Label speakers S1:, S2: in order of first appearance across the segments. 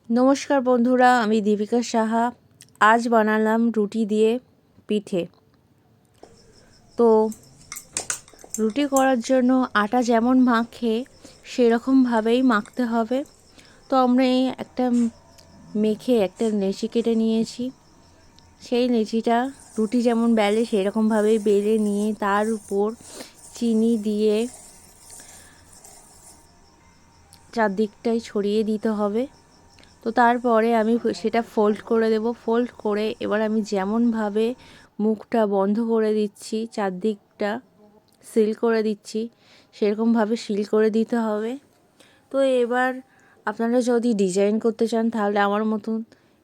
S1: নমস্কার বন্ধুরা, আমি দীপিকা সাহা। আজ বানালাম রুটি দিয়ে পিঠে। তো রুটি করার জন্য আটা যেমন মাখে সেরকমভাবেই মাখতে হবে। তো আমরা একটা লেচি কেটে নিয়েছি। সেই লেচিটা রুটি যেমন বেলে সেরকমভাবেই বেলে নিয়ে তার উপর চিনি দিয়ে চারদিকটাই ছড়িয়ে দিতে হবে। তো তারপরে আমি সেটা ফোল্ড করে দেব। ফোল্ড করে এবার আমি যেমনভাবে মুখটা বন্ধ করে দিচ্ছি, চারদিকটা সিল করে দিচ্ছি, সেরকমভাবে সিল করে দিতে হবে। তো এবার আপনারা যদি ডিজাইন করতে চান তাহলে আমার মতন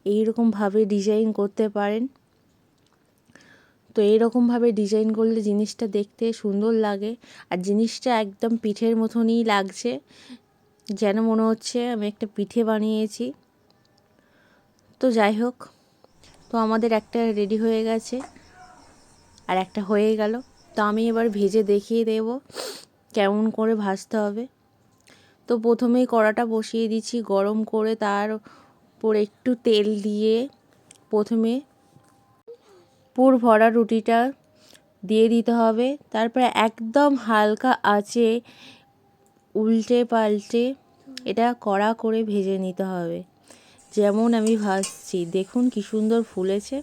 S1: এইরকমভাবে ডিজাইন করতে পারেন। তো এইরকমভাবে ডিজাইন করলে জিনিসটা দেখতে সুন্দর লাগে, আর জিনিসটা একদম পিঠের মতনই লাগছে, যেন মনে হচ্ছে আমি একটা পিঠে বানিয়েছি। তো যাই হোক, তো আমাদের একটা রেডি হয়ে গেছে আর একটা হয়ে গেল। তো আমি এবার ভেজে দেখিয়ে দেব কেমন করে ভাজতে হবে। তো প্রথমেই কড়াটা বসিয়ে দিচ্ছি গরম করে, তার উপর একটু তেল দিয়ে প্রথমে পুর ভরা রুটিটা দিয়ে দিতে হবে। তারপরে একদম হালকা আঁচে উল্টে পাল্টে এটা কড়া করে ভেজে নিতে হবে। যেমন আমি ভাজছি দেখুন কি সুন্দর ফুলেছে।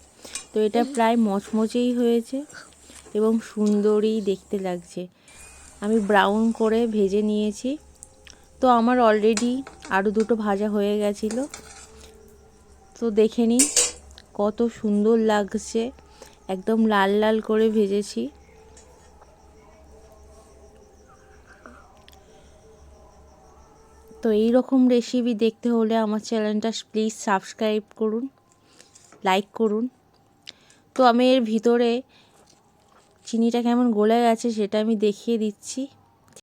S1: তো এটা প্রায় মচমচেই হয়েছে এবং সুন্দরই দেখতে লাগছে। আমি ব্রাউন করে ভেজে নিয়েছি। তো আমার অলরেডি আরও দুটো ভাজা হয়ে গেছিলো। তো দেখে নিন কত সুন্দর লাগছে, একদম লাল লাল করে ভেজেছি। তো এই রকম রেসিপি দেখতে হলে আমার চ্যানেলটা প্লিজ সাবস্ক্রাইব করুন, লাইক করুন। তো আমি এর ভিতরে চিনিটা কেমন গলে গেছে সেটা আমি দেখিয়ে দিচ্ছি।